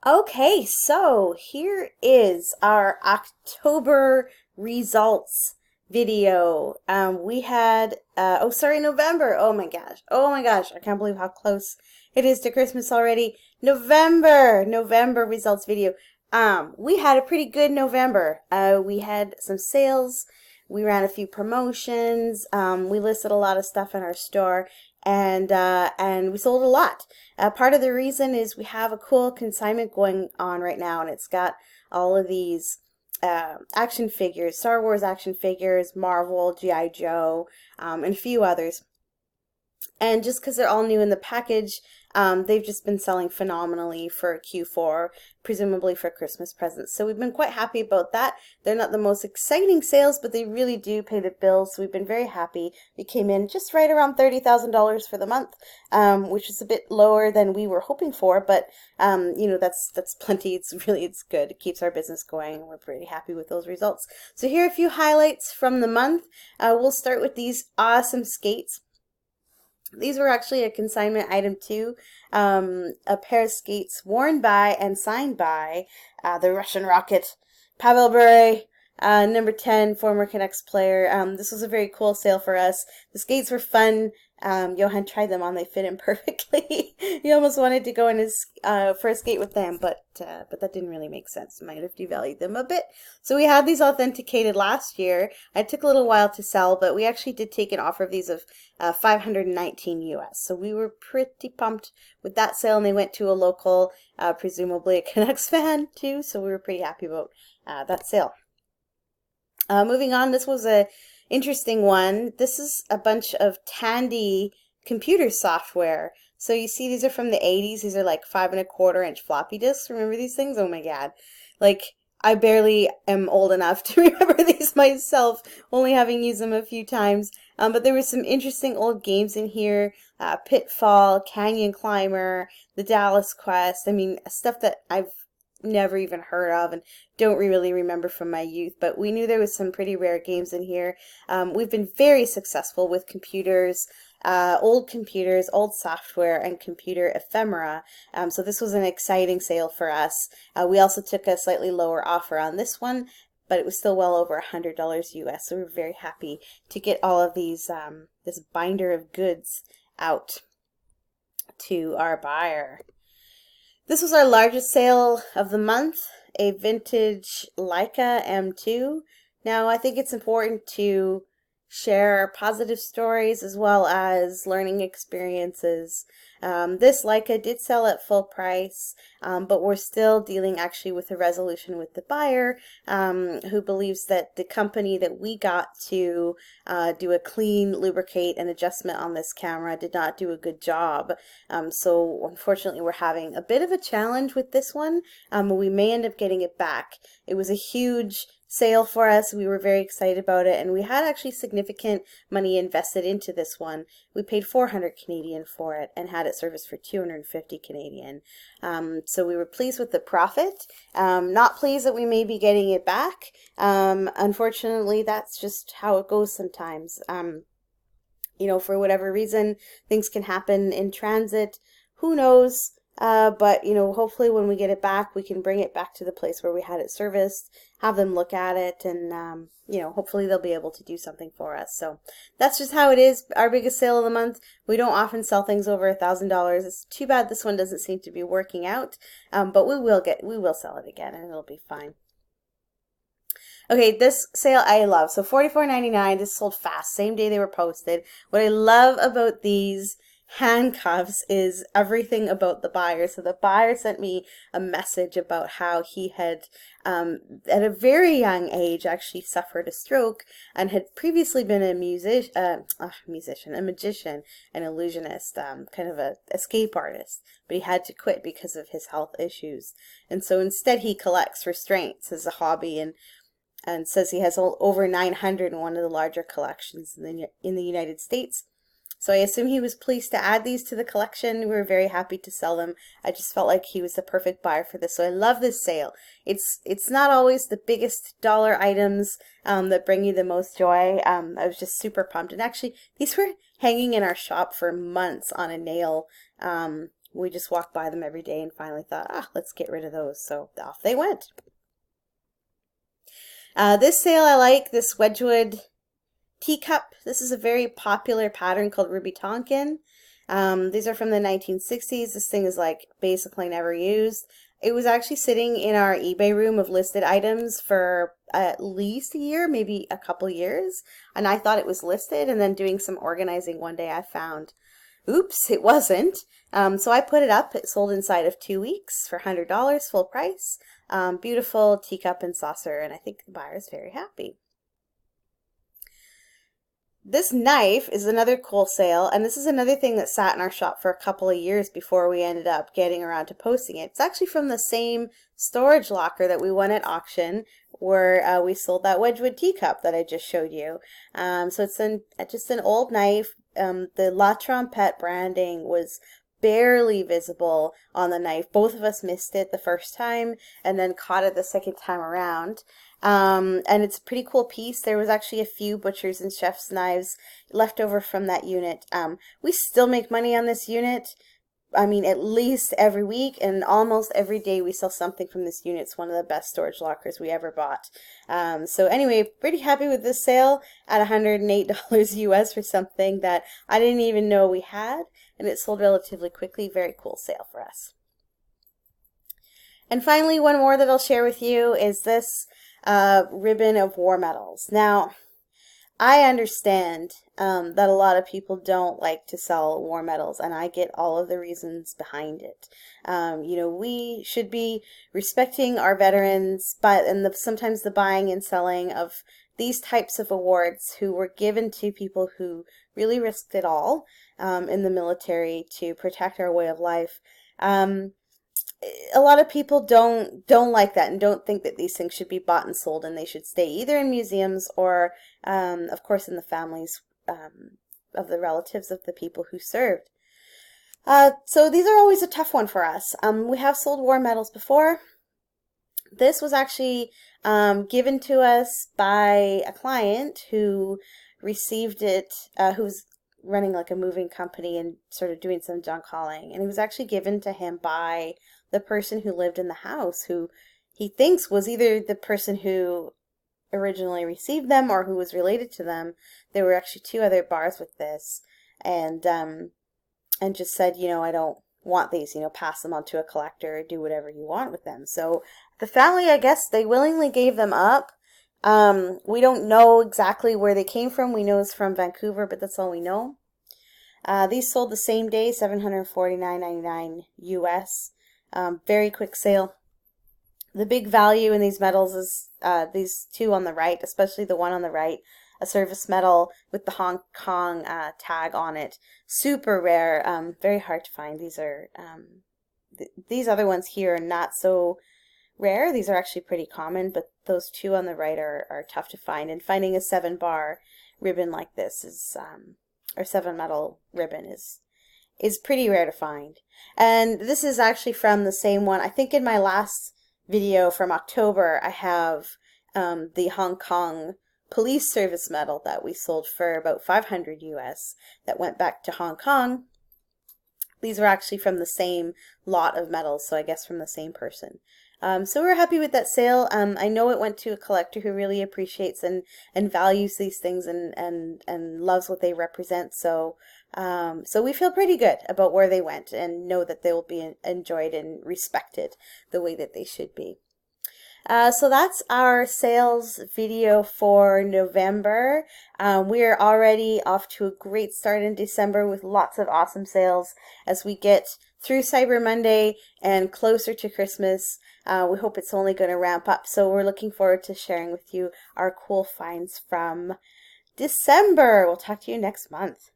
Okay, so here is our October results video. We had, oh, sorry, November. Oh my gosh. Oh my gosh. I can't believe how close it is to Christmas already. November results video. We had a pretty good November. We had some sales. We ran a few promotions. We listed a lot of stuff in our store, and we sold a lot. Part of the reason is we have a cool consignment going on right now, and it's got all of these action figures, Star Wars action figures, Marvel, G.I. Joe, and a few others. And just because they're all new in the package, they've just been selling phenomenally for Q4, presumably for Christmas presents. So we've been quite happy about that. They're not the most exciting sales, but they really do pay the bills. So we've been very happy. We came in just right around $30,000 for the month, which is a bit lower than we were hoping for, but that's plenty. It's good. It keeps our business going. We're pretty happy with those results. So here are a few highlights from the month. We'll start with these awesome skates. These were actually a consignment item too. A pair of skates worn by and signed by the Russian Rocket, Pavel Bure, number 10, former Canucks player. This was a very cool sale for us. The skates were fun. Johan tried them on; they fit him perfectly. He almost wanted to go in his for a skate with them, but that didn't really make sense. Might have devalued them a bit. So we had these authenticated last year. It took a little while to sell, but we actually did take an offer of these of 519 US. So we were pretty pumped with that sale, and they went to a local, presumably a Canucks fan too. So we were pretty happy about that sale. Moving on, this was a interesting one. This is a bunch of Tandy computer software. So you see these are from the 80s. These are like 5¼ inch floppy disks. Remember these things? Oh my God. Like I barely am old enough to remember these myself, only having used them a few times. But there were some interesting old games in here. Pitfall, Canyon Climber, the Dallas Quest. I mean, stuff that I've never even heard of and don't really remember from my youth, but we knew there was some pretty rare games in here. We've been very successful with computers, old software, and computer ephemera. So this was an exciting sale for us. We also took a slightly lower offer on this one, but it was still well over $100 US. So we're very happy to get all of these, this binder of goods out to our buyer. This was our largest sale of the month, a vintage Leica M2. Now, I think it's important to share positive stories as well as learning experiences. This Leica did sell at full price, but we're still dealing actually with a resolution with the buyer, who believes that the company that we got to do a clean, lubricate, and adjustment on this camera did not do a good job. So unfortunately, we're having a bit of a challenge with this one. We may end up getting it back. It was a huge sale for us. We were very excited about it, and we had actually significant money invested into this one. We paid 400 Canadian for it and had it serviced for 250 Canadian. So we were pleased with the profit. Not pleased that we may be getting it back. Unfortunately, that's just how it goes sometimes. For whatever reason, things can happen in transit. Who knows? But hopefully when we get it back, we can bring it back to the place where we had it serviced, have them look at it, and hopefully they'll be able to do something for us. So that's just how it is. Our biggest sale of the month. We don't often sell things over $1,000. It's too bad this one doesn't seem to be working out, but we will sell it again, and it'll be fine. Okay, this sale I love. So $44.99. This sold fast, same day they were posted. What I love about these handcuffs is everything about the buyer. So the buyer sent me a message about how he had, at a very young age, actually suffered a stroke and had previously been a magician, an illusionist, kind of a escape artist. But he had to quit because of his health issues. And so instead he collects restraints as a hobby, and says he has over 900 in one of the larger collections in the United States. So I assume he was pleased to add these to the collection. We were very happy to sell them. I just felt like he was the perfect buyer for this. So I love this sale. It's not always the biggest dollar items that bring you the most joy. I was just super pumped. And actually, these were hanging in our shop for months on a nail. we just walked by them every day and finally thought, let's get rid of those. So off they went. This sale I like, this Wedgwood teacup. This is a very popular pattern called Ruby Tonkin. These are from the 1960s. This thing is like basically never used. It was actually sitting in our eBay room of listed items for at least a year, maybe a couple years. And I thought it was listed, and then doing some organizing one day I found, oops, it wasn't. So I put it up. It sold inside of 2 weeks for $100 full price. Beautiful teacup and saucer, and I think the buyer is very happy. This knife is another cool sale, and this is another thing that sat in our shop for a couple of years before we ended up getting around to posting it. It's actually from the same storage locker that we won at auction, where we sold that Wedgwood teacup that I just showed you. So it's just an old knife. The La Trompette branding was barely visible on the knife. Both of us missed it the first time and then caught it the second time around. And it's a pretty cool piece. There was actually a few butchers and chef's knives left over from that unit. We still make money on this unit. I mean, at least every week and almost every day we sell something from this unit. It's one of the best storage lockers we ever bought. So anyway, pretty happy with this sale at $108 US for something that I didn't even know we had, and it sold relatively quickly. Very cool sale for us. And finally, one more that I'll share with you is this ribbon of war medals. Now, I understand that a lot of people don't like to sell war medals, and I get all of the reasons behind it. You know, we should be respecting our veterans, but sometimes the buying and selling of these types of awards who were given to people who really risked it all in the military to protect our way of life. A lot of people don't like that and don't think that these things should be bought and sold, and they should stay either in museums or, of course, in the families of the relatives of the people who served. So these are always a tough one for us. We have sold war medals before. This was actually given to us by a client who received it, who's running like a moving company and sort of doing some junk hauling, and it was actually given to him by the person who lived in the house, who he thinks was either the person who originally received them or who was related to them. There were actually 2 other bars with this, and just said, you know, I don't want these, you know, pass them on to a collector, do whatever you want with them. So the family, I guess, they willingly gave them up. We don't know exactly where they came from. We know it's from Vancouver, but that's all we know. These sold the same day, $749.99 US. Very quick sale. The big value in these medals is these 2 on the right, especially the one on the right, a service medal with the Hong Kong tag on it. Super rare, very hard to find. These are these other ones here are not so rare. These are actually pretty common, but those 2 on the right are tough to find. And finding a 7-bar ribbon like this is, or 7-medal ribbon is pretty rare to find. And this is actually from the same one. I think in my last video from October, I have the Hong Kong Police Service medal that we sold for about $500 US that went back to Hong Kong. These were actually from the same lot of medals, so I guess from the same person. So we're happy with that sale. I know it went to a collector who really appreciates and values these things and loves what they represent. So so we feel pretty good about where they went and know that they will be enjoyed and respected the way that they should be. So that's our sales video for November. We are already off to a great start in December with lots of awesome sales as we get through Cyber Monday and closer to Christmas. We hope it's only going to ramp up, so we're looking forward to sharing with you our cool finds from December. We'll talk to you next month.